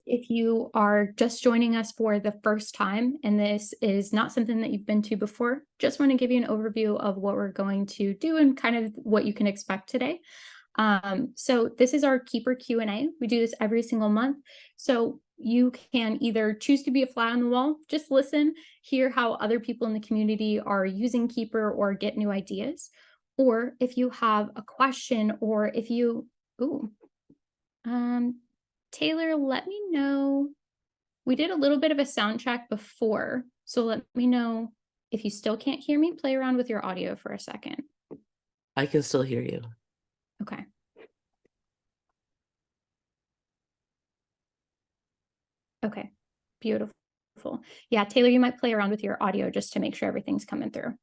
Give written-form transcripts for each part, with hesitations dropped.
If you are just joining us for the first time, and this is not something that you've been to before, just want to give you an overview of what we're going to do and kind of what you can expect today. So this is our Keeper Q&A. We do this every single month. So you can either choose to be a fly on the wall, just listen, hear how other people in the community are using Keeper or get new ideas. Or if you have a question, or if you, Taylor, let me know. We did a little bit of a sound check before, so let me know if you still can't hear me. Play around with your audio for a second. I can still hear you. Okay. Okay, beautiful. Yeah, Taylor, you might play around with your audio just to make sure everything's coming through.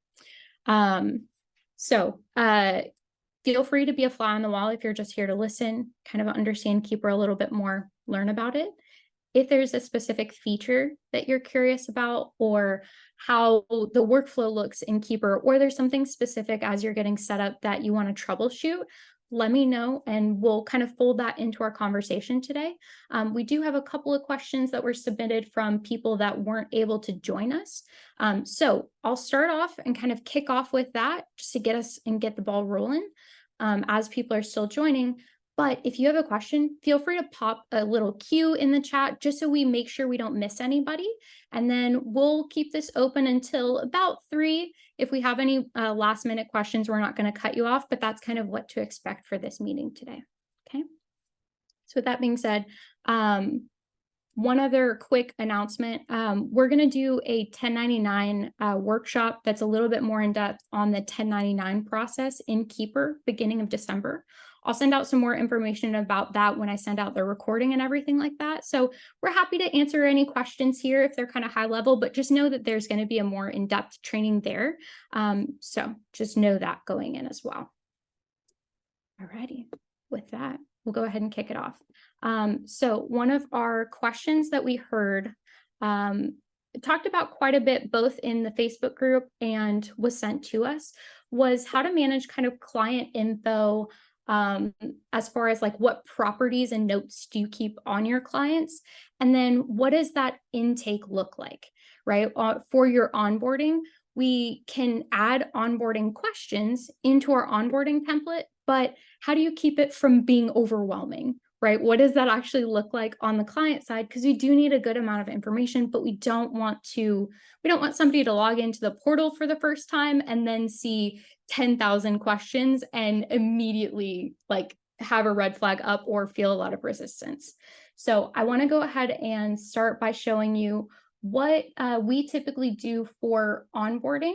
Feel free to be a fly on the wall if you're just here to listen, kind of understand Keeper a little bit more, learn about it. If there's a specific feature that you're curious about, or how the workflow looks in Keeper, or there's something specific as you're getting set up that you want to troubleshoot, let me know and we'll kind of fold that into our conversation today. We do have a couple of questions that were submitted from people that weren't able to join us. So I'll start off and kind of kick off with that just to get us and get the ball rolling as people are still joining. But if you have a question, feel free to pop a little Q in the chat just so we make sure we don't miss anybody. And then we'll keep this open until about 3. If we have any last minute questions, we're not going to cut you off, but that's kind of what to expect for this meeting today. Okay. So with that being said, one other quick announcement, we're going to do a 1099 workshop that's a little bit more in depth on the 1099 process in Keeper beginning of December. I'll send out some more information about that when I send out the recording and everything like that. So we're happy to answer any questions here if they're kind of high level, but just know that there's going to be a more in-depth training there. So just know that going in as well. Alrighty, with that, we'll go ahead and kick it off. So one of our questions that we heard talked about quite a bit, both in the Facebook group and was sent to us, was how to manage kind of client info as far as like what properties and notes do you keep on your clients? And then what does that intake look like, right? For your onboarding, we can add onboarding questions into our onboarding template, but how do you keep it from being overwhelming, right? What does that actually look like on the client side? Because we do need a good amount of information, but we don't want somebody to log into the portal for the first time and then see 10,000 questions and immediately like have a red flag up or feel a lot of resistance. So I want to go ahead and start by showing you what we typically do for onboarding,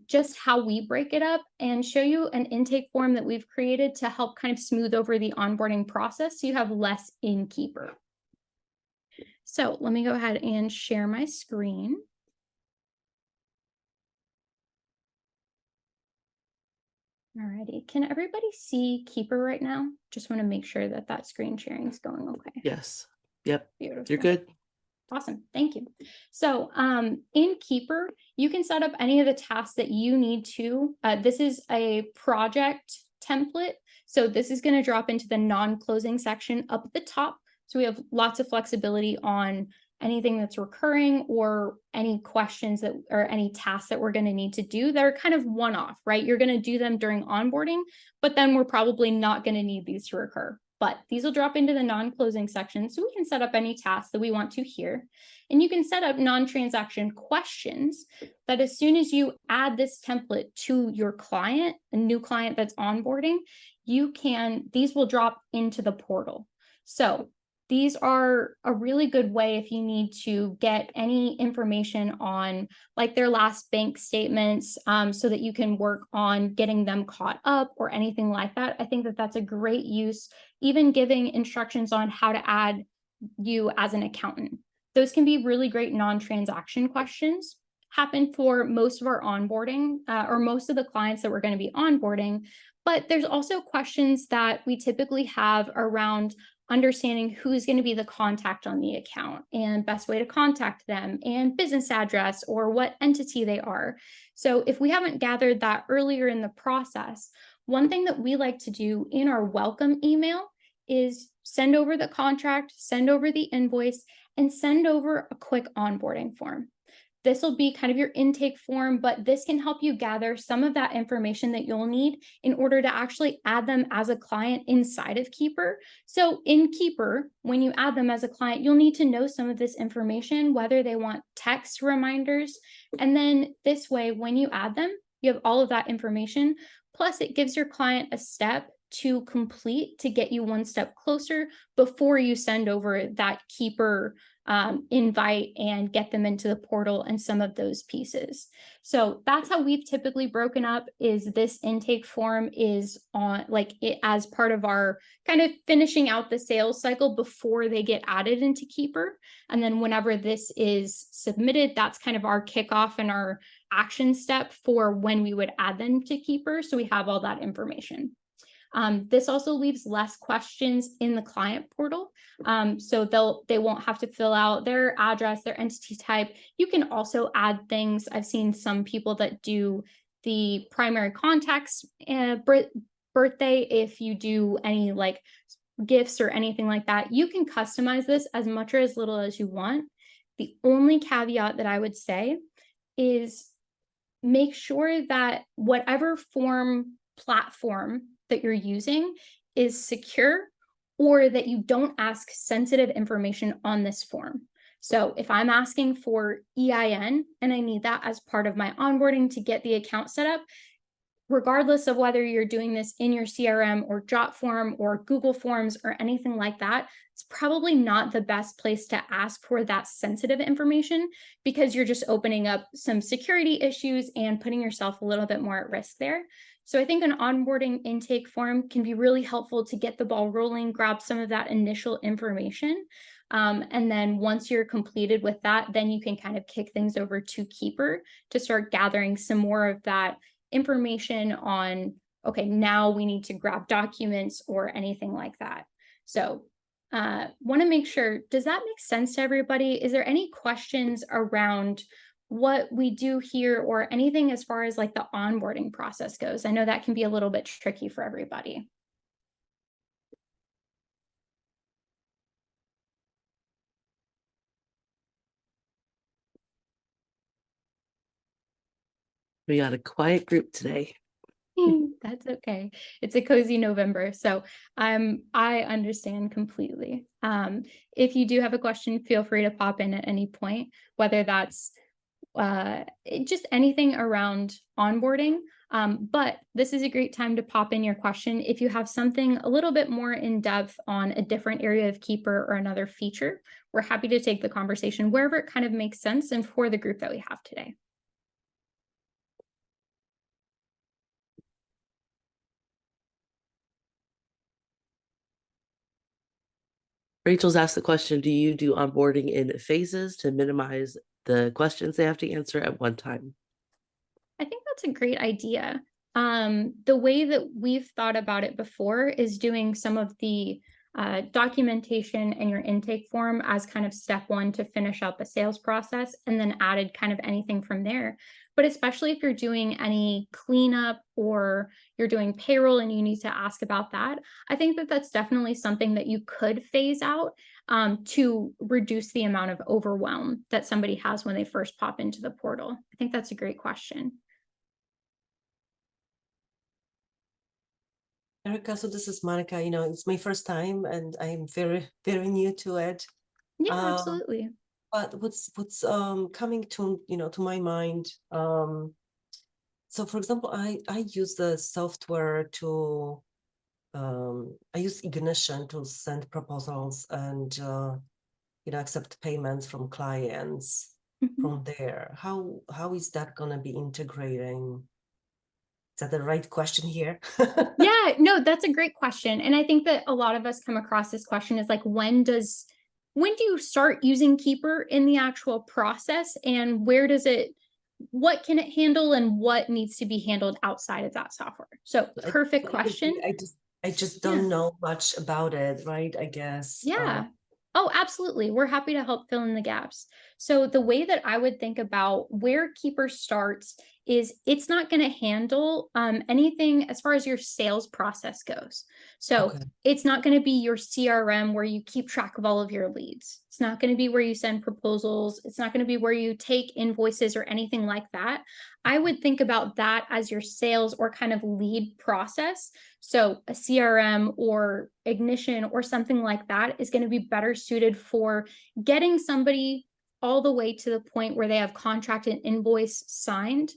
just how we break it up, and show you an intake form that we've created to help kind of smooth over the onboarding process so you have less in Keeper. So let me go ahead and share my screen. Alrighty, can everybody see Keeper right now? Just want to make sure that that screen sharing is going okay. Yes. Yep. Beautiful. You're good. Awesome. Thank you. So in Keeper, you can set up any of the tasks that you need to. This is a project template. So this is going to drop into the non-closing section up at the top. So we have lots of flexibility on anything that's recurring or any questions that or any tasks that we're going to need to do that are kind of one-off, right? You're going to do them during onboarding, but then we're probably not going to need these to recur. But these will drop into the non-closing section, so we can set up any tasks that we want to here. And you can set up non-transaction questions that as soon as you add this template to your client, a new client that's onboarding, these will drop into the portal. So these are a really good way if you need to get any information on like their last bank statements so that you can work on getting them caught up or anything like that. I think that that's a great use, even giving instructions on how to add you as an accountant. Those can be really great non-transaction questions. Happen for most of our onboarding or most of the clients that we're going to be onboarding. But there's also questions that we typically have around understanding who's going to be the contact on the account and best way to contact them and business address or what entity they are. So if we haven't gathered that earlier in the process, one thing that we like to do in our welcome email is send over the contract, send over the invoice, and send over a quick onboarding form. This will be kind of your intake form, but this can help you gather some of that information that you'll need in order to actually add them as a client inside of Keeper. So in Keeper, when you add them as a client, you'll need to know some of this information, whether they want text reminders. And then this way, when you add them, you have all of that information. Plus, it gives your client a step to complete to get you one step closer before you send over that Keeper invite and get them into the portal and some of those pieces. So that's how we've typically broken up. Is this intake form is on like it as part of our kind of finishing out the sales cycle before they get added into Keeper. And then whenever this is submitted, that's kind of our kickoff and our action step for when we would add them to Keeper. So we have all that information. This also leaves less questions in the client portal. So they won't have to fill out their address, their entity type. You can also add things. I've seen some people that do the primary contacts birthday. If you do any like gifts or anything like that, you can customize this as much or as little as you want. The only caveat that I would say is make sure that whatever form platform that you're using is secure, or that you don't ask sensitive information on this form. So if I'm asking for EIN and I need that as part of my onboarding to get the account set up, regardless of whether you're doing this in your CRM or Jotform or Google Forms or anything like that, it's probably not the best place to ask for that sensitive information, because you're just opening up some security issues and putting yourself a little bit more at risk there. So I think an onboarding intake form can be really helpful to get the ball rolling, grab some of that initial information. And then once you're completed with that, then you can kind of kick things over to Keeper to start gathering some more of that information on, okay, now we need to grab documents or anything like that. So want to make sure, does that make sense to everybody? Is there any questions around what we do here or anything as far as like the onboarding process goes? I know that can be a little bit tricky for everybody. We got a quiet group today. That's okay. It's a cozy November, so I understand completely. If you do have a question, feel free to pop in at any point, whether that's just anything around onboarding. But this is a great time to pop in your question. If you have something a little bit more in depth on a different area of Keeper or another feature, we're happy to take the conversation wherever it kind of makes sense and for the group that we have today. Rachel's asked the question, do you do onboarding in phases to minimize the questions they have to answer at one time? I think that's a great idea. The way that we've thought about it before is doing some of the documentation and your intake form as kind of step one to finish out the sales process, and then added kind of anything from there. But especially if you're doing any cleanup or you're doing payroll and you need to ask about that, I think that that's definitely something that you could phase out to reduce the amount of overwhelm that somebody has when they first pop into the portal. I think that's a great question. Erica, so this is Monica. It's my first time and I'm very, very new to it. Yeah, absolutely. But what's coming to my mind, so for example, I use the software to I use Ignition to send proposals and accept payments from clients from there. How is that gonna be integrating? Is that the right question here? Yeah, no, that's a great question. And I think that a lot of us come across this question is like, when do you start using Keeper in the actual process, and what can it handle and what needs to be handled outside of that software? So perfect question. I just don't know much about it, right? I guess. Yeah. Oh, absolutely. We're happy to help fill in the gaps. So the way that I would think about where Keeper starts is it's not going to handle anything as far as your sales process goes. So Okay. it's not going to be your CRM where you keep track of all of your leads. It's not going to be where you send proposals. It's not going to be where you take invoices or anything like that. I would think about that as your sales or kind of lead process. So a CRM or Ignition or something like that is going to be better suited for getting somebody all the way to the point where they have contract and invoice signed.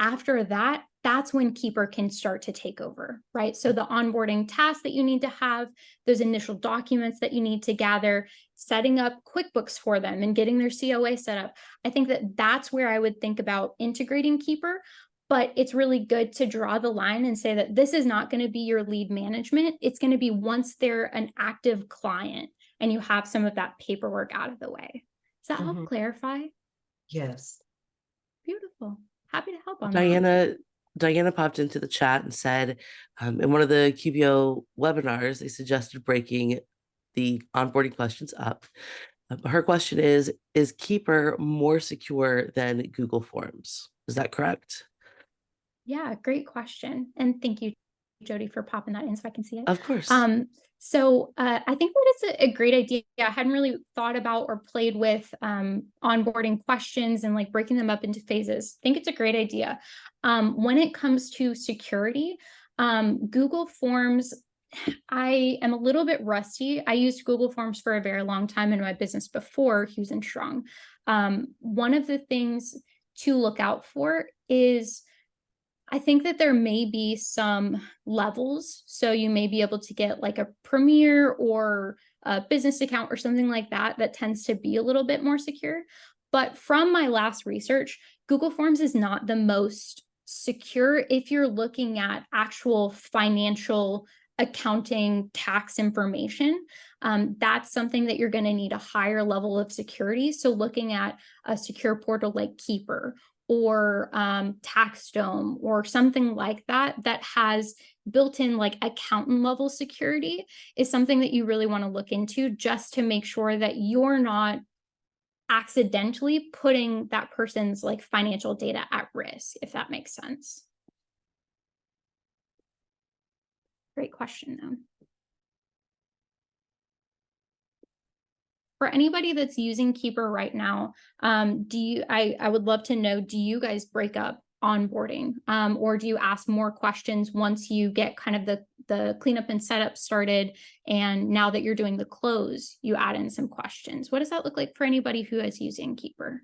After that, that's when Keeper can start to take over, right? So the onboarding tasks that you need to have, those initial documents that you need to gather, setting up QuickBooks for them and getting their COA set up. I think that that's where I would think about integrating Keeper, but it's really good to draw the line and say that this is not going to be your lead management. It's going to be once they're an active client and you have some of that paperwork out of the way. Does that help clarify? Yes. Beautiful. Happy to help on that. Diana popped into the chat and said, in one of the QBO webinars, they suggested breaking the onboarding questions up. Her question is Keeper more secure than Google Forms? Is that correct? Yeah, great question. And thank you, Jody, for popping that in so I can see it. Of course. So I think that it's a great idea. I hadn't really thought about or played with onboarding questions and like breaking them up into phases. I think it's a great idea. When it comes to security, Google Forms, I am a little bit rusty. I used Google Forms for a very long time in my business before Hughes and Strong. One of the things to look out for is I think that there may be some levels. So you may be able to get like a premier or a business account or something like that that tends to be a little bit more secure. But from my last research, Google Forms is not the most secure if you're looking at actual financial accounting tax information. That's something that you're going to need a higher level of security. So looking at a secure portal like Keeper or TaxDome or something like that that has built-in like accountant level security is something that you really want to look into just to make sure that you're not accidentally putting that person's like financial data at risk, if that makes sense. Great question though. For anybody that's using Keeper right now, I would love to know, do you guys break up onboarding or do you ask more questions once you get kind of the cleanup and setup started, and now that you're doing the close, you add in some questions? What does that look like for anybody who is using Keeper?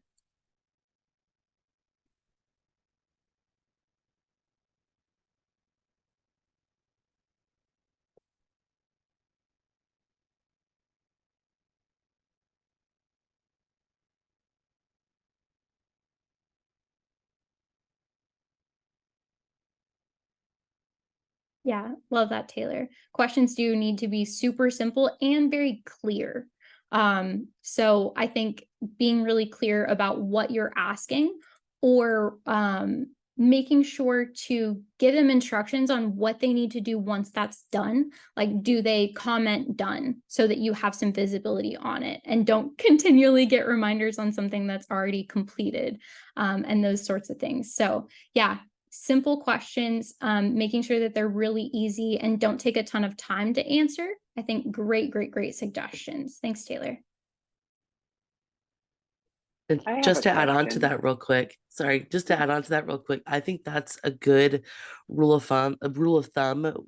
Yeah, love that, Taylor. Questions do need to be super simple and very clear. So I think being really clear about what you're asking, or making sure to give them instructions on what they need to do once that's done. Like, do they comment done so that you have some visibility on it and don't continually get reminders on something that's already completed, and those sorts of things. So yeah, simple questions, making sure that they're really easy and don't take a ton of time to answer. I think great suggestions. Thanks, Taylor. And I have just a to add on to question. that real quick, I think that's a good rule of thumb,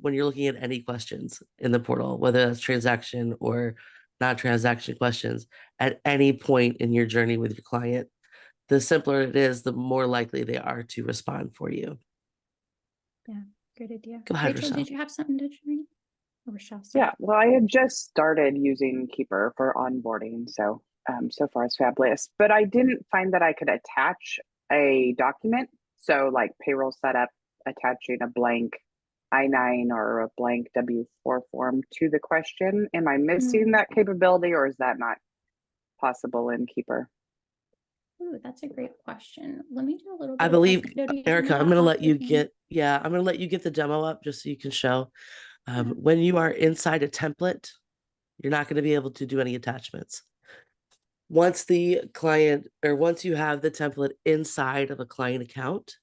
when you're looking at any questions in the portal, whether that's transaction or non-transaction questions, at any point in your journey with your client. The simpler it is, the more likely they are to respond for you. Yeah, good idea. Go ahead, Rachel, Rochelle. did you have something to share? Or Rochelle, sorry. Yeah, well, I had just started using Keeper for onboarding, so so far it's fabulous. But I didn't find that I could attach a document. So like payroll setup, attaching a blank I-9 or a blank W-4 form to the question. Am I missing that capability, or is that not possible in Keeper? Ooh, that's a great question. Let me do a little bit I of believe, Jody, Erica, I'm going to let you get the demo up just so you can show. When you are inside a template, you're not going to be able to do any attachments. Once you have the template inside of a client account,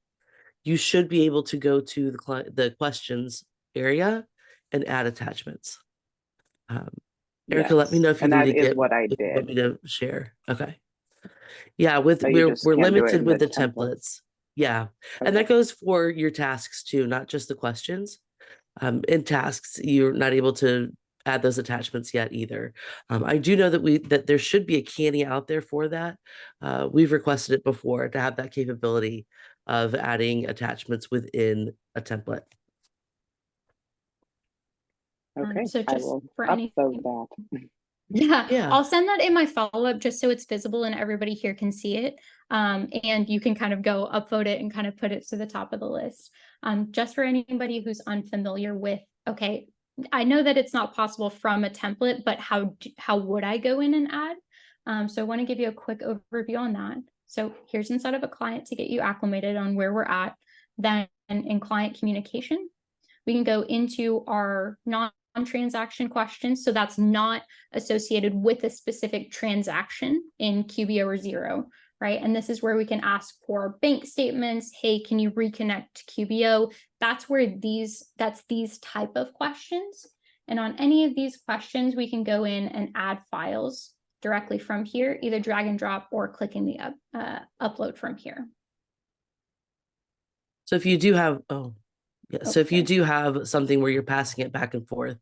you should be able to go to the questions area and add attachments. Erica, let me Yes, know if you and need that to is get, what I if you want did. me to share. Okay. Yeah, with So you we're just we're can't do it limited in with the the templates. templates. Yeah. And Okay. that goes for your tasks too, not just the questions. In tasks, you're not able to add those attachments yet either. I do know that there should be a canny out there for that. We've requested it before to have that capability of adding attachments within a template. Okay. So I just will for any, upload that. yeah, Yeah. I'll send that in my follow-up just so it's visible and everybody here can see it. And you can kind of go upvote it and kind of put it to the top of the list. Just for anybody who's unfamiliar with, okay, I know that it's not possible from a template, but how would I go in and add? So I want to give you a quick overview on that. So here's inside of a client to get you acclimated on where we're at. Then in client communication, we can go into our non-transaction questions. So that's not associated with a specific transaction in QBO or Xero, right? And this is where we can ask for bank statements. Hey, can you reconnect to QBO? That's where that's these type of questions. And on any of these questions, we can go in and add files directly from here, either drag and drop or clicking the upload from here. So if you do have, yeah, so if you Okay. do have something where you're passing it back and forth,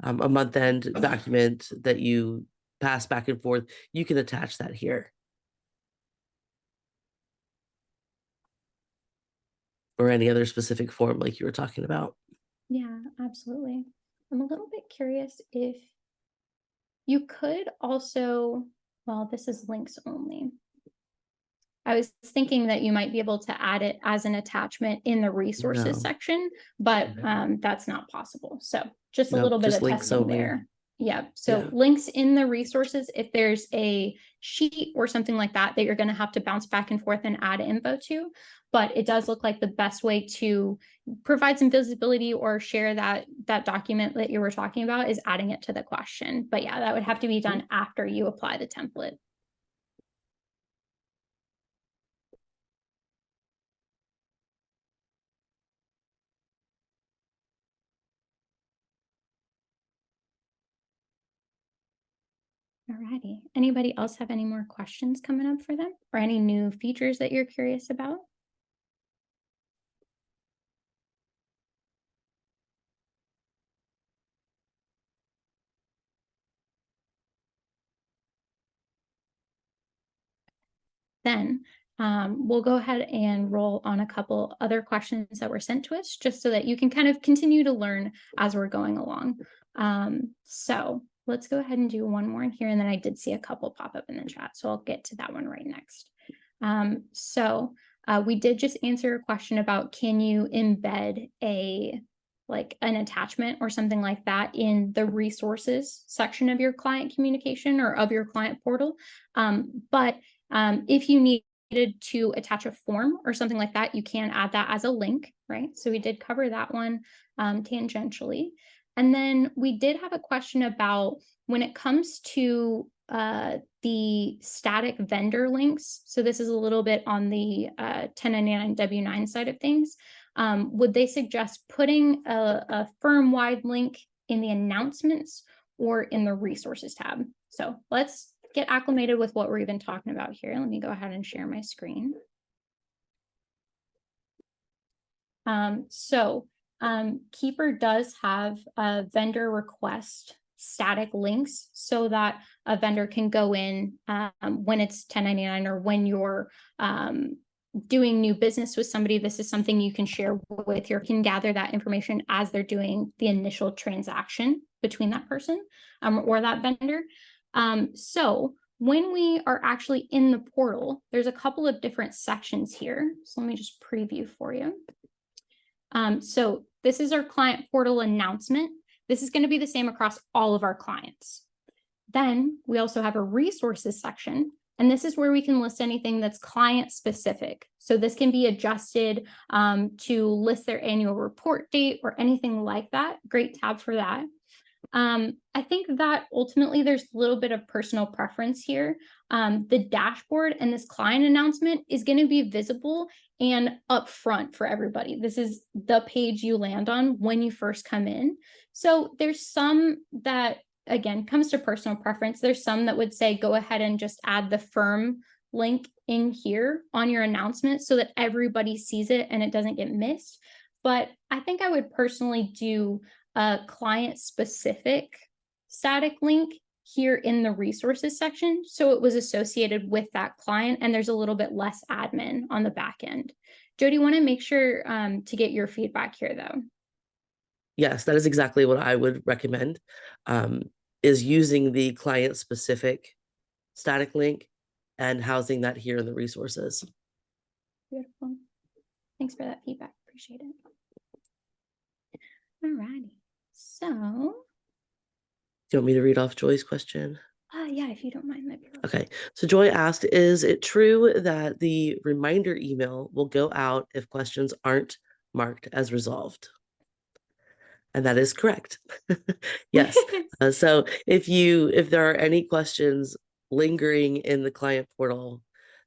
a month-end document that you pass back and forth, you can attach that here. Or any other specific form like you were talking about. Yeah, absolutely. I'm a little bit curious if you could also, well, this is links only. I was thinking that you might be able to add it as an attachment in the resources No. section, but that's not possible. So just a Nope, little bit just of links testing only. there. Yeah. So Yeah. links in the resources, if there's a sheet or something like that you're going to have to bounce back and forth and add info to, but it does look like the best way to provide some visibility or share that document that you were talking about is adding it to the question. But yeah, that would have to be done after you apply the template. Alrighty. Anybody else have any more questions coming up for them or any new features that you're curious about? Then we'll go ahead and roll on a couple other questions that were sent to us just so that you can kind of continue to learn as we're going along. So let's go ahead and do one more in here. And then I did see a couple pop up in the chat. So I'll get to that one right next. We did just answer a question about, can you embed an attachment or something like that in the resources section of your client communication or of your client portal. If you needed to attach a form or something like that, you can add that as a link, right? So we did cover that one tangentially. And then we did have a question about when it comes to the static vendor links. So this is a little bit on the 1099 W9 side of things. Would they suggest putting a firm-wide link in the announcements or in the resources tab? So let's get acclimated with what we're even talking about here. Let me go ahead and share my screen. Keeper does have a vendor request static links so that a vendor can go in when it's 1099 or when you're doing new business with somebody. This is something you can share with can gather that information as they're doing the initial transaction between that person or that vendor. So when we are actually in the portal, there's a couple of different sections here. So let me just preview for you. So this is our client portal announcement. This is going to be the same across all of our clients. Then we also have a resources section, and this is where we can list anything that's client specific. So this can be adjusted to list their annual report date or anything like that. Great tab for that. I think that ultimately there's a little bit of personal preference here. The dashboard and this client announcement is going to be visible and upfront for everybody. This is the page you land on when you first come in. So there's some that, again, comes to personal preference. There's some that would say, go ahead and just add the firm link in here on your announcement so that everybody sees it and it doesn't get missed. But I think I would personally do a client specific static link here in the resources section, so it was associated with that client and there's a little bit less admin on the back end. Jody, want to make sure to get your feedback here though. Yes, that is exactly what I would recommend, is using the client specific static link and housing that here in the resources. Beautiful. Thanks for that feedback. Appreciate it. All righty. So, Do you want me to read off Joy's question? yeah, if you don't mind, that'd be lovely. Okay, so Joy asked, is it true that the reminder email will go out if questions aren't marked as resolved? And that is correct. Yes. So if there are any questions lingering in the client portal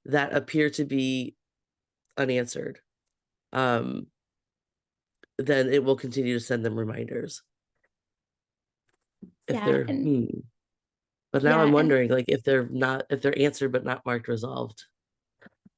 that appear to be unanswered, then it will continue to send them reminders. If Yeah, they're but now yeah, I'm and- wondering, like, if they're answered but not marked resolved.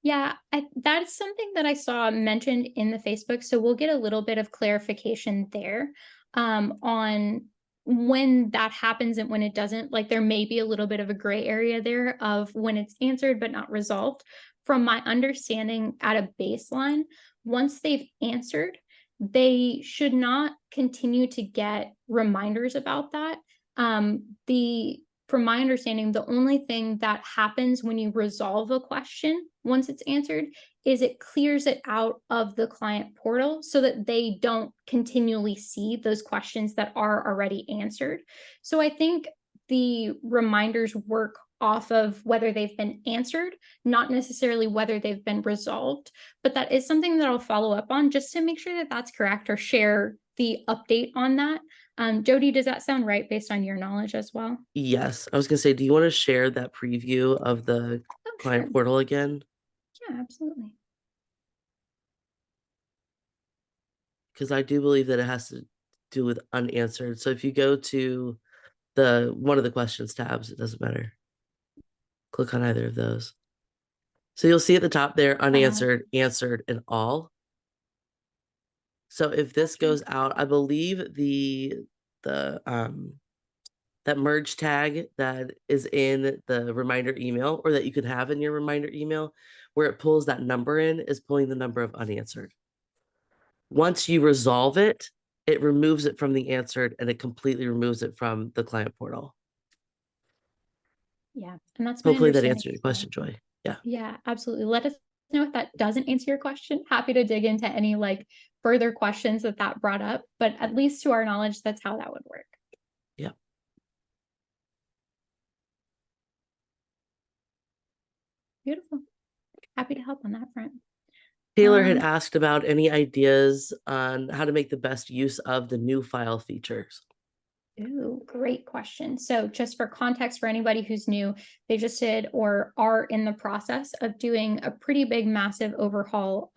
Yeah, that's something that I saw mentioned in the Facebook. So we'll get a little bit of clarification there on when that happens and when it doesn't. Like there may be a little bit of a gray area there of when it's answered but not resolved. From my understanding at a baseline, once they've answered, they should not continue to get reminders about that. From my understanding, the only thing that happens when you resolve a question once it's answered is it clears it out of the client portal so that they don't continually see those questions that are already answered. So I think the reminders work off of whether they've been answered, not necessarily whether they've been resolved, but that is something that I'll follow up on just to make sure that that's correct or share the update on that. Jody, does that sound right based on your knowledge as well? Yes, I was gonna say, do you want to share that preview of the client Sure. portal again? Yeah, absolutely. Because I do believe that it has to do with unanswered. So if you go to one of the questions tabs, it doesn't matter. Click on either of those. So you'll see at the top there, unanswered, answered, and all. So if this goes out, I believe that merge tag that is in the reminder email, or that you could have in your reminder email, where it pulls that number in, is pulling the number of unanswered. Once you resolve it, it removes it from the answered and it completely removes it from the client portal. Yeah, and that's hopefully that answered your question, Joy. Yeah. Yeah, absolutely. Let us know if that doesn't answer your question. Happy to dig into any like further questions that brought up, but at least to our knowledge, that's how that would work. Yeah. Beautiful. Happy to help on that front. Taylor had asked about any ideas on how to make the best use of the new file features. Ooh, great question. So just for context for anybody who's new, they just did or are in the process of doing a pretty big, massive overhaul.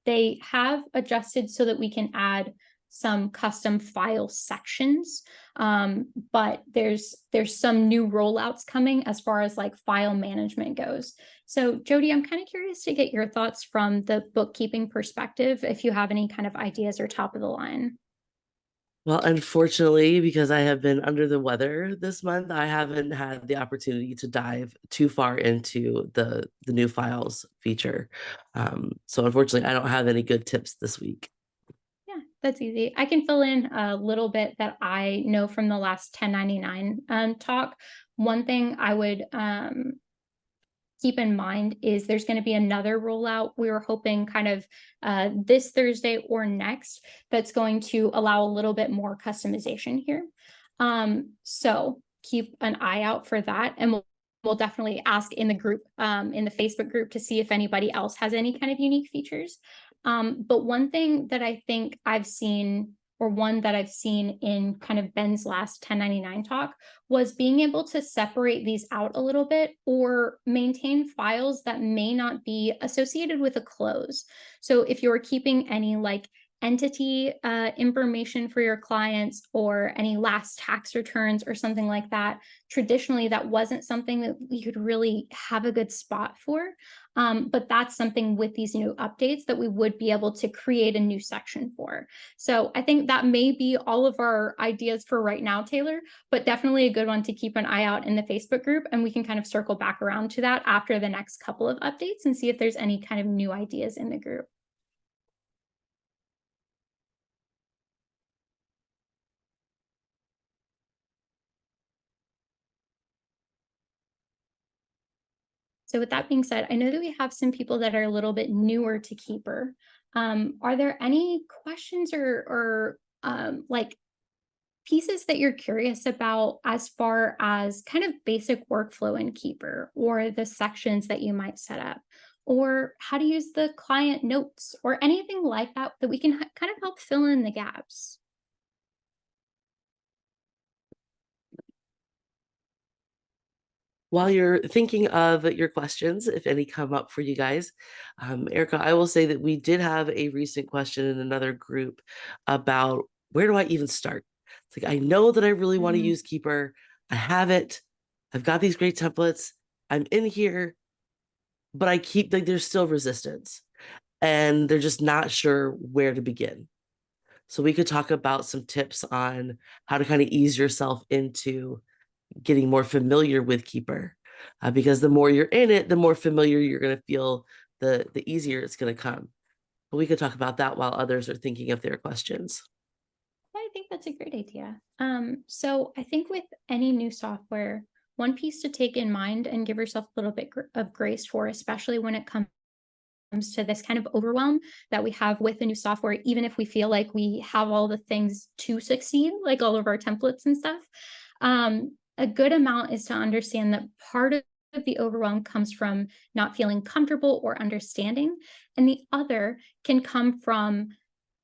They have adjusted so that we can add some custom file sections, but there's some new rollouts coming as far as like file management goes. So Jody, I'm kind of curious to get your thoughts from the bookkeeping perspective, if you have any kind of ideas or top of the line. Well, unfortunately, because I have been under the weather this month, I haven't had the opportunity to dive too far into the new files feature. So unfortunately, I don't have any good tips this week. Yeah, that's easy. I can fill in a little bit that I know from the last 1099 talk. One thing I would keep in mind is there's going to be another rollout. We were hoping kind of this Thursday or next that's going to allow a little bit more customization here. So keep an eye out for that. And we'll definitely ask in the group, in the Facebook group, to see if anybody else has any kind of unique features. But one thing that I think I've seen or one that I've seen in kind of Ben's last 1099 talk, was being able to separate these out a little bit or maintain files that may not be associated with a close. So if you're keeping any like entity information for your clients or any last tax returns or something like that, traditionally that wasn't something that we could really have a good spot for. But that's something with these new updates that we would be able to create a new section for. So I think that may be all of our ideas for right now, Taylor, but definitely a good one to keep an eye out in the Facebook group. And we can kind of circle back around to that after the next couple of updates and see if there's any kind of new ideas in the group. So with that being said, I know that we have some people that are a little bit newer to Keeper. Are there any questions or like pieces that you're curious about as far as kind of basic workflow in Keeper, or the sections that you might set up, or how to use the client notes, or anything like that that we can kind of help fill in the gaps? While you're thinking of your questions, if any come up for you guys, Erica, I will say that we did have a recent question in another group about where do I even start? It's like, I know that I really want to use Keeper. I have it. I've got these great templates. I'm in here, but I keep like there's still resistance and they're just not sure where to begin. So we could talk about some tips on how to kind of ease yourself into getting more familiar with Keeper, because the more you're in it, the more familiar you're going to feel, the easier it's going to come. But we could talk about that while others are thinking of their questions. I think that's a great idea. So I think with any new software, one piece to take in mind and give yourself a little bit of grace for, especially when it comes to this kind of overwhelm that we have with the new software, even if we feel like we have all the things to succeed, like all of our templates and stuff. A good amount is to understand that part of the overwhelm comes from not feeling comfortable or understanding, and the other can come from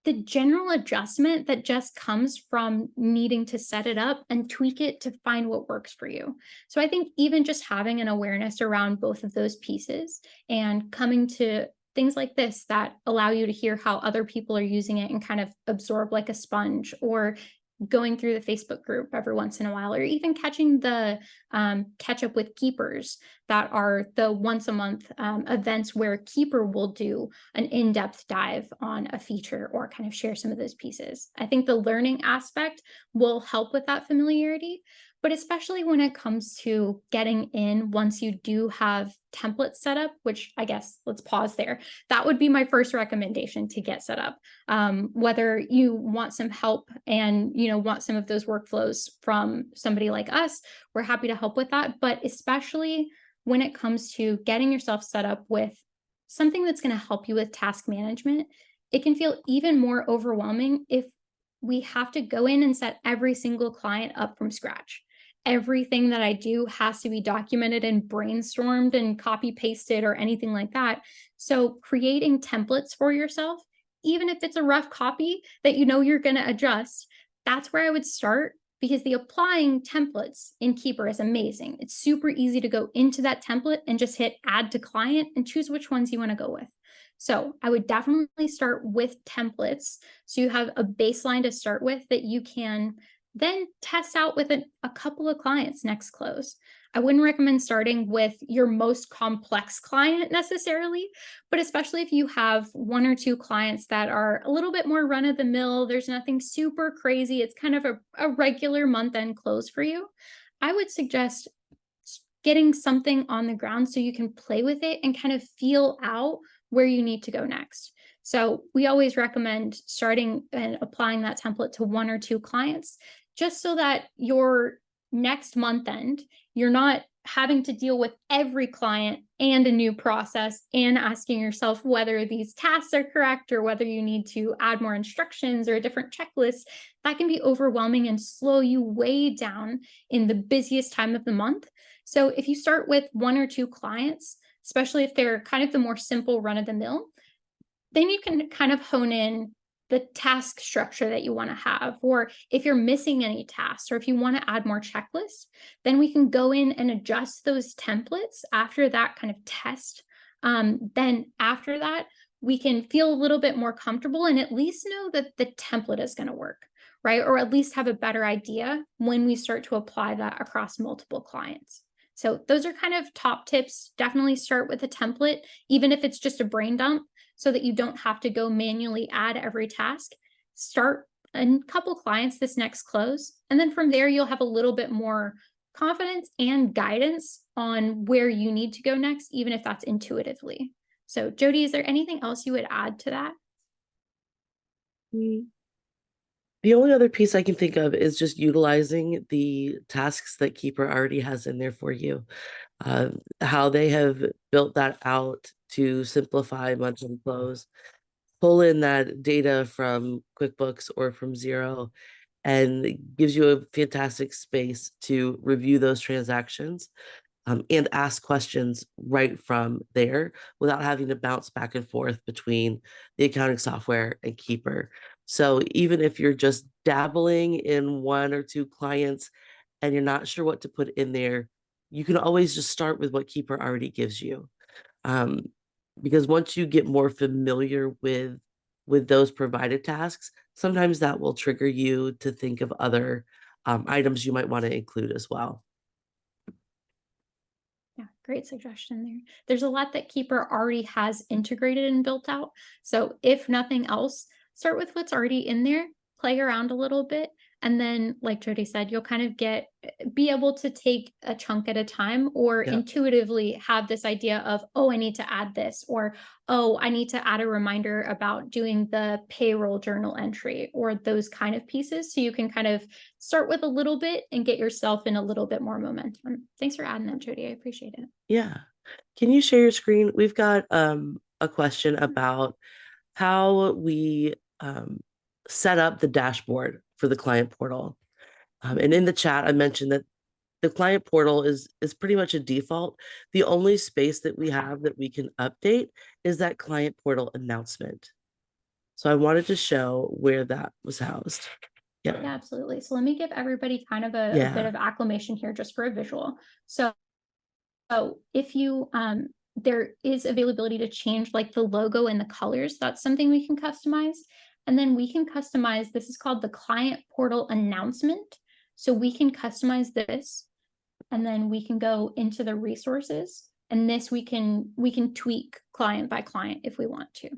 the general adjustment that just comes from needing to set it up and tweak it to find what works for you. So I think even just having an awareness around both of those pieces and coming to things like this that allow you to hear how other people are using it and kind of absorb like a sponge, or going through the Facebook group every once in a while, or even catching the catch up with Keepers that are the once a month events where Keeper will do an in-depth dive on a feature or kind of share some of those pieces. I think the learning aspect will help with that familiarity, but especially when it comes to getting in once you do have templates set up, which I guess let's pause there. That would be my first recommendation to get set up. Whether you want some help and want some of those workflows from somebody like us, we're happy to help with that. But especially when it comes to getting yourself set up with something that's going to help you with task management, it can feel even more overwhelming if we have to go in and set every single client up from scratch. Everything that I do has to be documented and brainstormed and copy pasted or anything like that. So creating templates for yourself, even if it's a rough copy that you're going to adjust, that's where I would start, because the applying templates in Keeper is amazing. It's super easy to go into that template and just hit add to client and choose which ones you want to go with. So I would definitely start with templates, so you have a baseline to start with that you can then test out with a couple of clients next close. I wouldn't recommend starting with your most complex client necessarily, but especially if you have one or two clients that are a little bit more run of the mill, there's nothing super crazy, it's kind of a regular month-end close for you, I would suggest getting something on the ground so you can play with it and kind of feel out where you need to go next. So we always recommend starting and applying that template to one or two clients, just so that your next month end, you're not having to deal with every client and a new process and asking yourself whether these tasks are correct or whether you need to add more instructions or a different checklist. That can be overwhelming and slow you way down in the busiest time of the month. So if you start with one or two clients, especially if they're kind of the more simple run of the mill, then you can kind of hone in the task structure that you want to have, or if you're missing any tasks, or if you want to add more checklists, then we can go in and adjust those templates after that kind of test. Then after that, we can feel a little bit more comfortable and at least know that the template is going to work, right? Or at least have a better idea when we start to apply that across multiple clients. So those are kind of top tips. Definitely start with a template, even if it's just a brain dump, so that you don't have to go manually add every task. Start a couple clients this next close, and then from there, you'll have a little bit more confidence and guidance on where you need to go next, even if that's intuitively. So Jody, is there anything else you would add to that? The only other piece I can think of is just utilizing the tasks that Keeper already has in there for you. How they have built that out to simplify month-end close, pull in that data from QuickBooks or from Xero, and it gives you a fantastic space to review those transactions and ask questions right from there without having to bounce back and forth between the accounting software and Keeper. So even if you're just dabbling in one or two clients and you're not sure what to put in there, you can always just start with what Keeper already gives you. Because once you get more familiar with those provided tasks, sometimes that will trigger you to think of other items you might want to include as well. Yeah, great suggestion there. There's a lot that Keeper already has integrated and built out. So if nothing else, start with what's already in there, play around a little bit, and then, like Jody said, you'll kind of be able to take a chunk at a time, or intuitively have this idea of, oh, I need to add this, or, oh, I need to add a reminder about doing the payroll journal entry, or those kind of pieces. So you can kind of start with a little bit and get yourself in a little bit more momentum. Thanks for adding that, Jody. I appreciate it. Yeah. Can you share your screen? We've got a question about how we set up the dashboard for the client portal. And in the chat, I mentioned that the client portal is pretty much a default. The only space that we have that we can update is that client portal announcement. So I wanted to show where that was housed. Yeah, absolutely. So let me give everybody kind of a bit of acclimation here just for a visual. So if you, there is availability to change like the logo and the colors. That's something we can customize. And then we can customize, this is called the client portal announcement. So we can customize this, and then we can go into the resources, and this we can tweak client by client if we want to.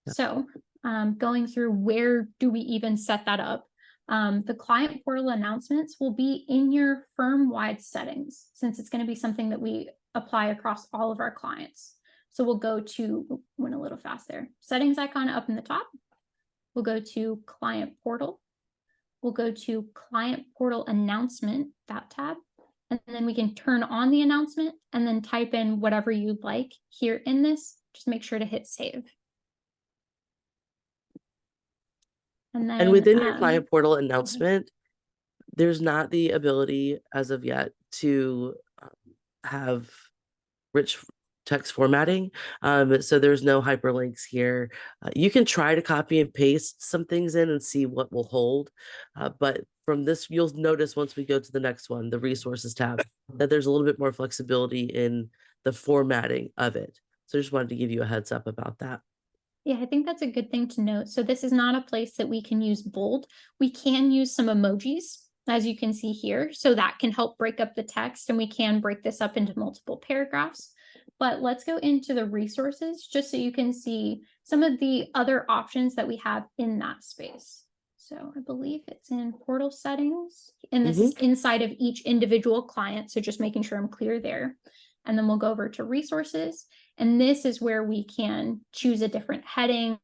So going through, where do we even set that up? The client portal announcements will be in your firm-wide settings, since it's going to be something that we apply across all of our clients. So we'll go to, went a little fast there, settings icon up in the top. We'll go to client portal. We'll go to client portal announcement, that tab. And then we can turn on the announcement and then type in whatever you'd like here in this. Just make sure to hit save. And within your client portal announcement, there's not the ability as of yet to have rich text formatting. So there's no hyperlinks here. You can try to copy and paste some things in and see what will hold. But from this, you'll notice once we go to the next one, the resources tab, that there's a little bit more flexibility in the formatting of it. So I just wanted to give you a heads up about that. Yeah, I think that's a good thing to note. So this is not a place that we can use bold. We can use some emojis, as you can see here. So that can help break up the text, and we can break this up into multiple paragraphs. But let's go into the resources just so you can see some of the other options that we have in that space. So I believe it's in portal settings, and this is inside of each individual client. So just making sure I'm clear there. And then we'll go over to resources. And this is where we can choose a different heading,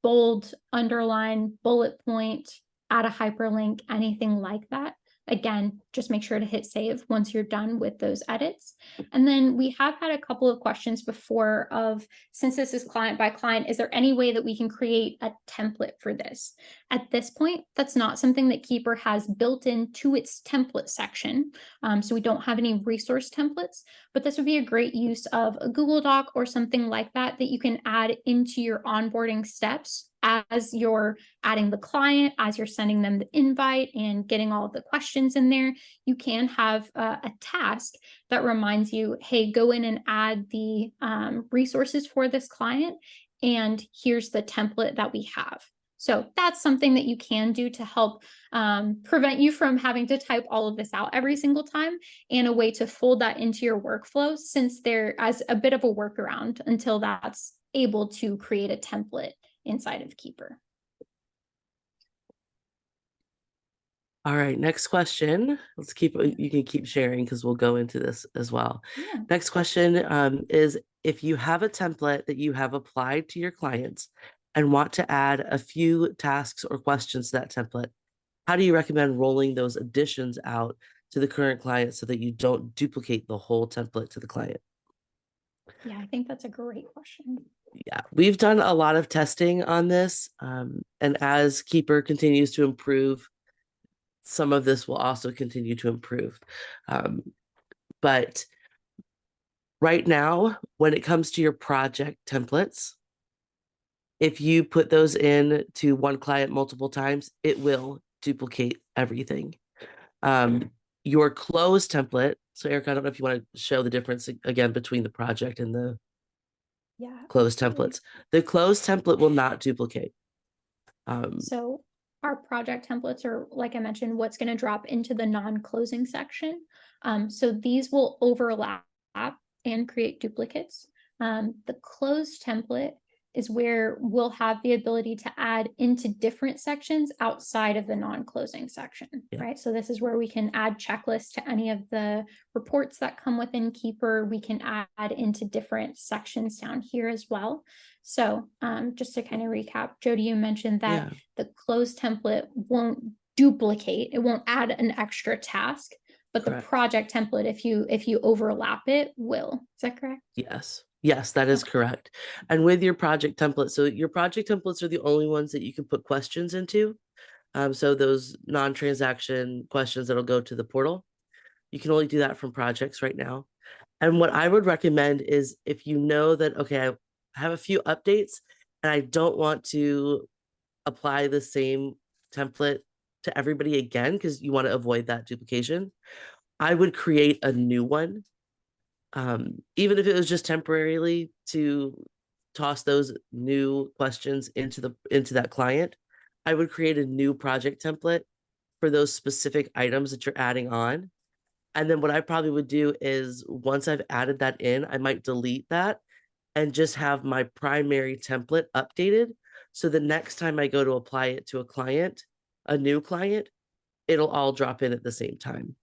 bold, underline, bullet point, add a hyperlink, anything like that. Again, just make sure to hit save once you're done with those edits. And then we have had a couple of questions before of, since this is client by client, is there any way that we can create a template for this? At this point, that's not something that Keeper has built into its template section. So we don't have any resource templates, but this would be a great use of a Google Doc or something like that that you can add into your onboarding steps as you're adding the client, as you're sending them the invite and getting all of the questions in there, you can have a task that reminds you, hey, go in and add the resources for this client, and here's the template that we have. So that's something that you can do to help prevent you from having to type all of this out every single time, and a way to fold that into your workflow, since there as a bit of a workaround until that's able to create a template inside of Keeper. All right, next question. Let's keep, you can keep sharing because we'll go into this as well. Yeah. Next question is, if you have a template that you have applied to your clients and want to add a few tasks or questions to that template, how do you recommend rolling those additions out to the current client so that you don't duplicate the whole template to the client? Yeah, I think that's a great question. Yeah, we've done a lot of testing on this. And as Keeper continues to improve, some of this will also continue to improve. But right now, when it comes to your project templates, if you put those in to one client multiple times, it will duplicate everything. Your close template. So Eric, I don't know if you want to show the difference again between the project and the closed templates. The closed template will not duplicate. So our project templates are, like I mentioned, what's going to drop into the non-closing section. So these will overlap and create duplicates. The closed template is where we'll have the ability to add into different sections outside of the non-closing section, right? So this is where we can add checklists to any of the reports that come within Keeper. We can add into different sections down here as well. So just to kind of recap, Jody, you mentioned that the closed template won't duplicate, it won't add an extra task, but the project template, if you overlap it, will. Is that correct? Yes, that is correct. And with your project template, so your project templates are the only ones that you can put questions into. So those non-transaction questions that'll go to the portal, you can only do that from projects right now. And what I would recommend is, if you know that, okay, I have a few updates and I don't want to apply the same template to everybody again, because you want to avoid that duplication, I would create a new one. Even if it was just temporarily to toss those new questions into that client, I would create a new project template for those specific items that you're adding on. And then what I probably would do is, once I've added that in, I might delete that and just have my primary template updated. So the next time I go to apply it to a client, a new client, it'll all drop in at the same time.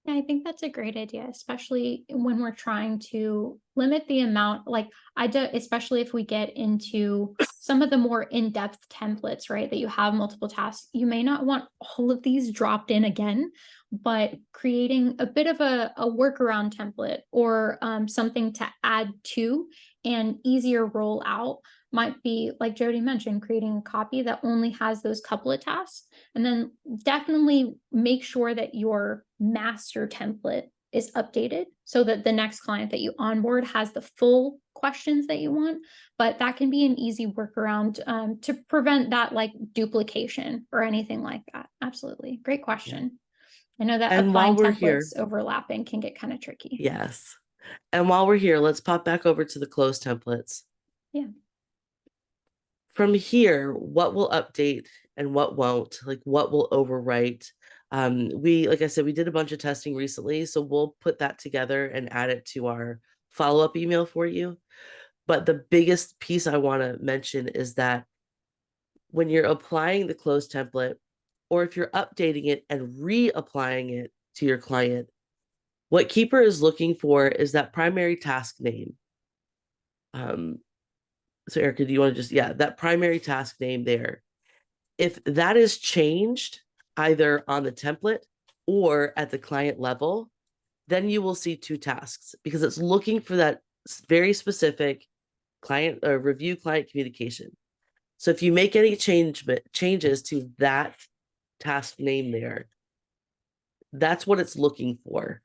Yeah, I think that's a great idea, especially when we're trying to limit the amount, like I do, especially if we get into some of the more in-depth templates, right? That you have multiple tasks. You may not want all of these dropped in again, but creating a bit of a workaround template, or something to add to and easier roll out, might be, like Jody mentioned, creating a copy that only has those couple of tasks. And then definitely make sure that your master template is updated so that the next client that you onboard has the full questions that you want. But that can be an easy workaround to prevent that, like, duplication or anything like that. Absolutely. Great question. I know that And while applying we're templates here, overlapping can get kind of tricky. yes. And while we're here, let's pop back over to the closed templates. Yeah. From here, what will update and what won't? Like, what will overwrite? Like I said, we did a bunch of testing recently, so we'll put that together and add it to our follow-up email for you. But the biggest piece I want to mention is that when you're applying the closed template, or if you're updating it and reapplying it to your client, what Keeper is looking for is that primary task name. So Erica, do you want to just, that primary task name there. If that is changed either on the template or at the client level, then you will see two tasks, because it's looking for that very specific client or review client communication. So if you make any changes to that task name there, that's what it's looking for.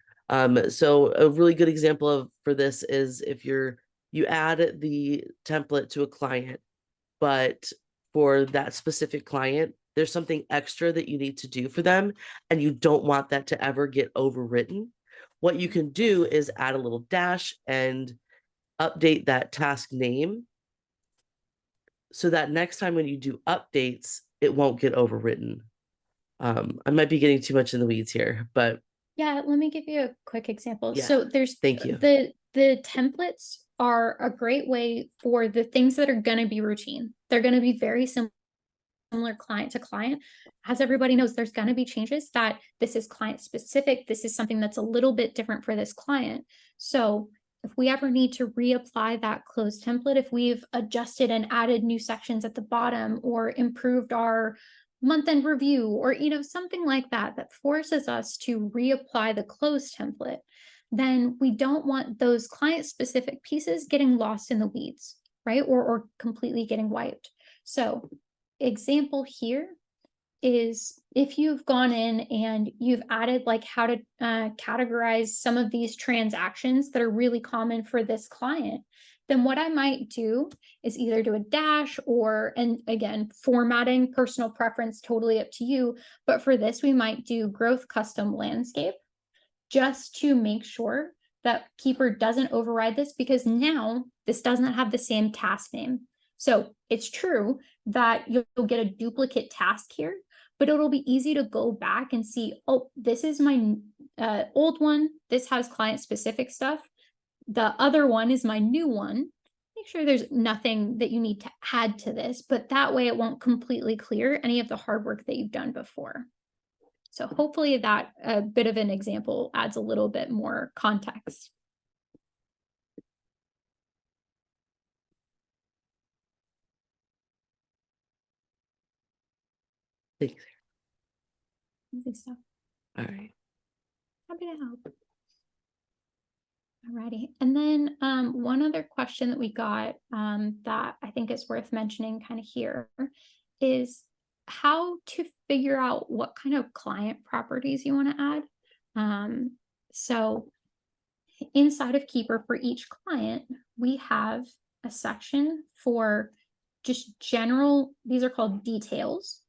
So a really good example for this is if you add the template to a client but for that specific client, there's something extra that you need to do for them, and you don't want that to ever get overwritten. What you can do is add a little dash and update that task name so that next time when you do updates, it won't get overwritten. I might be getting too much in the weeds here, but Yeah, let me give you a quick example. Yeah, So there's thank you. the templates are a great way for the things that are going to be routine. They're going to be very similar client to client. As everybody knows, there's going to be changes that this is client specific. This is something that's a little bit different for this client. So if we ever need to reapply that closed template, if we've adjusted and added new sections at the bottom or improved our month-end review or, you know, something like that, that forces us to reapply the closed template, then we don't want those client-specific pieces getting lost in the weeds, right? Or completely getting wiped. So example here is if you've gone in and you've added like how to categorize some of these transactions that are really common for this client, then what I might do is either do a dash or, and again, formatting, personal preference, totally up to you. But for this, we might do growth custom landscape just to make sure that Keeper doesn't override this, because now this doesn't have the same task name. So it's true that you'll get a duplicate task here, but it'll be easy to go back and see, oh, this is my old one. This has client specific stuff. The other one is my new one. Make sure there's nothing that you need to add to this, but that way it won't completely clear any of the hard work that you've done before. So hopefully that a bit of an example adds a little bit more context. Thanks. Easy stuff. All right. Happy to help. Alrighty. And then one other question that we got that I think is worth mentioning kind of here is how to figure out what kind of client properties you want to add. So inside of Keeper for each client, we have a section for just general, these are called details.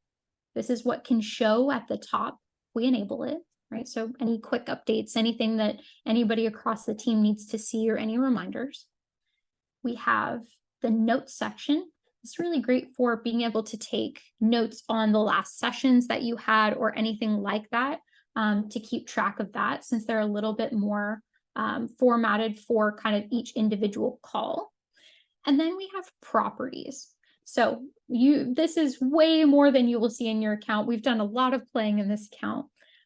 This is what can show at the top. We enable it, right? So any quick updates, anything that anybody across the team needs to see or any reminders. We have the notes section. It's really great for being able to take notes on the last sessions that you had or anything like that, to keep track of that, since they're a little bit more formatted for kind of each individual call. And then we have properties. So this is way more than you will see in your account. We've done a lot of playing in this account,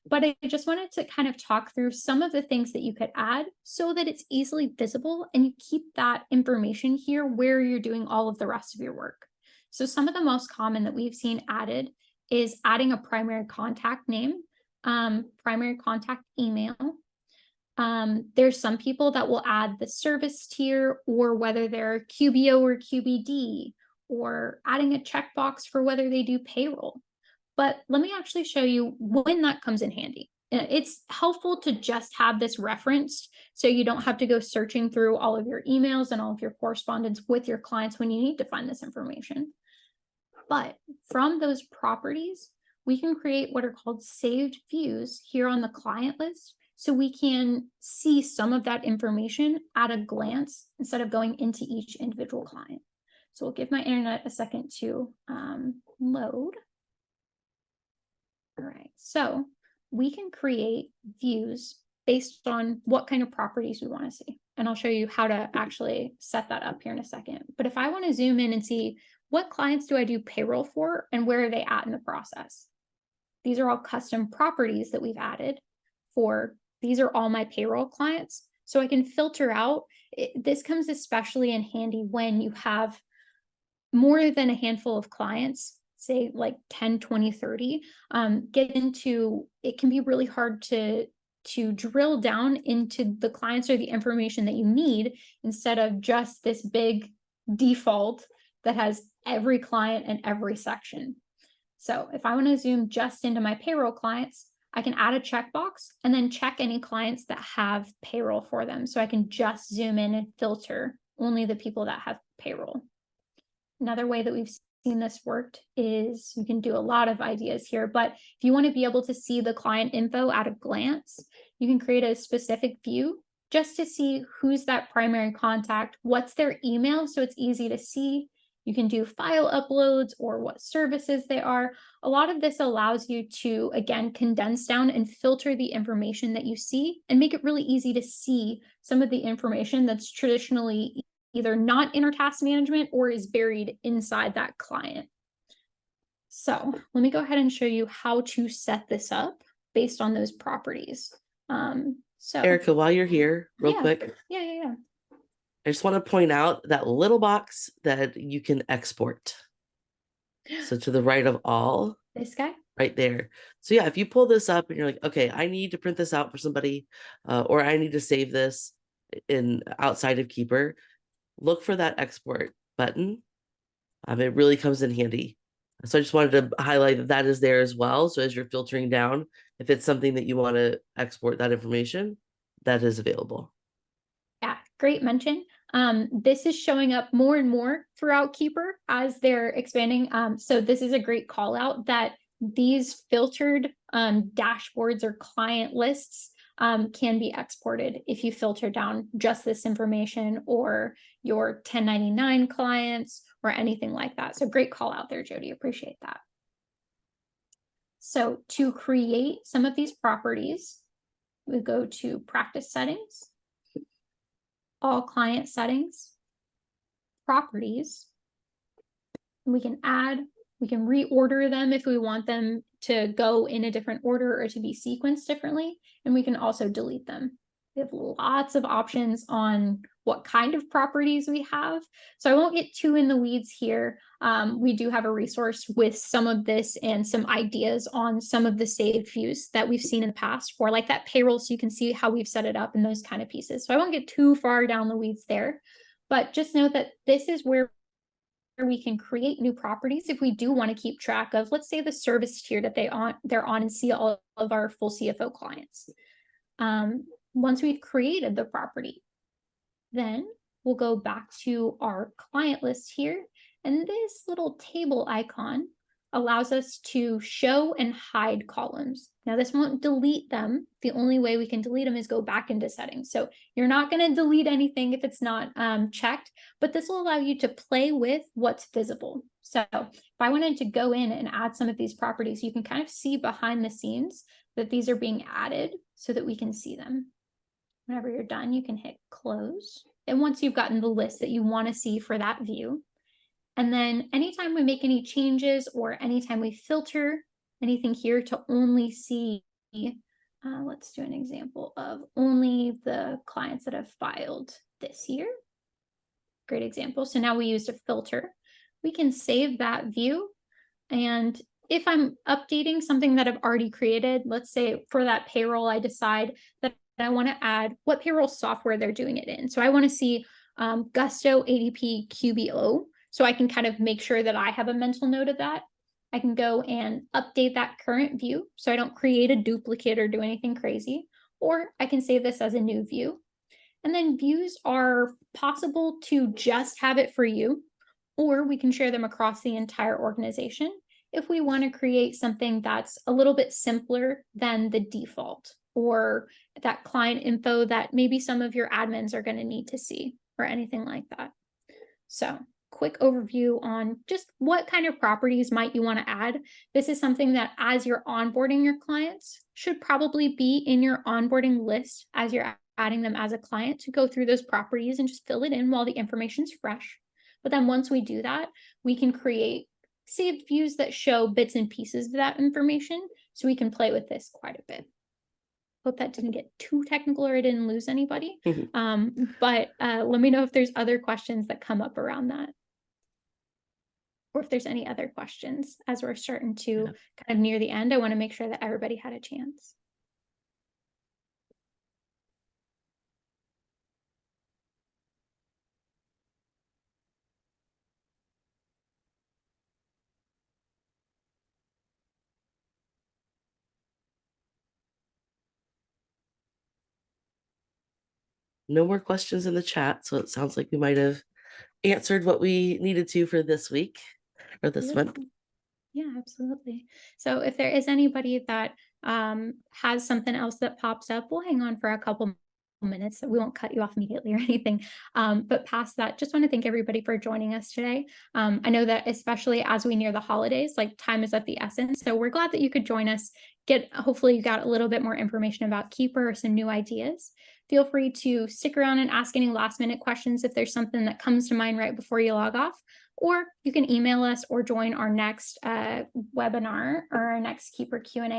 but I just wanted to kind of talk through some of the things that you could add so that it's easily visible and you keep that information here where you're doing all of the rest of your work. So some of the most common that we've seen added is adding a primary contact name, primary contact email. There's some people that will add the service tier, or whether they're QBO or QBD, or adding a checkbox for whether they do payroll. But let me actually show you when that comes in handy. It's helpful to just have this referenced so you don't have to go searching through all of your emails and all of your correspondence with your clients when you need to find this information. But from those properties, we can create what are called saved views here on the client list, so we can see some of that information at a glance instead of going into each individual client. So we'll give my internet a second to load. All right, so we can create views based on what kind of properties we want to see. And I'll show you how to actually set that up here in a second. But if I want to zoom in and see what clients do I do payroll for and where are they at in the process? These are all custom properties that we've added for, these are all my payroll clients. So I can filter out. This comes especially in handy when you have more than a handful of clients, say like 10, 20, 30, get into, it can be really hard to drill down into the clients or the information that you need instead of just this big default that has every client and every section. So if I want to zoom just into my payroll clients, I can add a checkbox and then check any clients that have payroll for them. So I can just zoom in and filter only the people that have payroll. Another way that we've seen this worked is you can do a lot of ideas here, but if you want to be able to see the client info at a glance, you can create a specific view just to see who's that primary contact, what's their email, so it's easy to see. You can do file uploads or what services they are. A lot of this allows you to, again, condense down and filter the information that you see and make it really easy to see some of the information that's traditionally either not in our task management or is buried inside that client. So let me go ahead and show you how to set this up based on those properties. So Erica, while you're here, real Yeah. quick, yeah. I just want to point out that little box that you can export. So to the right of all, This guy? right there. So yeah, if you pull this up and you're like, okay, I need to print this out for somebody, or I need to save this in outside of Keeper, look for that export button. It really comes in handy. So I just wanted to highlight that that is there as well. So as you're filtering down, if it's something that you want to export that information, that is available. Yeah, great mention. This is showing up more and more throughout Keeper as they're expanding. So this is a great call out that these filtered dashboards or client lists can be exported if you filter down just this information or your 1099 clients or anything like that. So great call out there, Jody. Appreciate that. So to create some of these properties, we go to practice settings, all client settings, properties. We can add, we can reorder them if we want them to go in a different order or to be sequenced differently. And we can also delete them. We have lots of options on what kind of properties we have. So I won't get too in the weeds here. We do have a resource with some of this and some ideas on some of the saved views that we've seen in the past for like that payroll. So you can see how we've set it up and those kind of pieces. So I won't get too far down the weeds there, but just note that this is where we can create new properties if we do want to keep track of, let's say, the service tier that they're on and see all of our full CFO clients. Once we've created the property, then we'll go back to our client list here. And this little table icon allows us to show and hide columns. Now this won't delete them. The only way we can delete them is go back into settings. So you're not going to delete anything if it's not checked, but this will allow you to play with what's visible. So if I wanted to go in and add some of these properties, you can kind of see behind the scenes that these are being added so that we can see them. Whenever you're done, you can hit close. And once you've gotten the list that you want to see for that view, and then anytime we make any changes or anytime we filter anything here to only see, let's do an example of only the clients that have filed this year. Great example. So now we used a filter. We can save that view. And if I'm updating something that I've already created, let's say for that payroll, I decide that I want to add what payroll software they're doing it in. So I want to see Gusto, ADP, QBO. So I can kind of make sure that I have a mental note of that. I can go and update that current view so I don't create a duplicate or do anything crazy, or I can save this as a new view. And then views are possible to just have it for you, or we can share them across the entire organization if we want to create something that's a little bit simpler than the default or that client info that maybe some of your admins are going to need to see or anything like that. So quick overview on just what kind of properties might you want to add. This is something that as you're onboarding your clients should probably be in your onboarding list as you're adding them as a client to go through those properties and just fill it in while the information's fresh. But then once we do that, we can create saved views that show bits and pieces of that information so we can play with this quite a bit. Hope that didn't get too technical or I didn't lose anybody. But let me know if there's other questions that come up around that. Or if there's any other questions as we're starting to kind of near the end. I want to make sure that everybody had a chance. No more questions in the chat, so it sounds like we might have answered what we needed to for this week or this month. Beautiful. Yeah, absolutely. So if there is anybody that has something else that pops up, we'll hang on for a couple minutes. So we won't cut you off immediately or anything. But past that, just want to thank everybody for joining us today. I know that especially as we near the holidays, like time is of the essence. So we're glad that you could join us. Hopefully you got a little bit more information about Keeper or some new ideas. Feel free to stick around and ask any last minute questions if there's something that comes to mind right before you log off. Or you can email us or join our next webinar or our next Keeper Q&A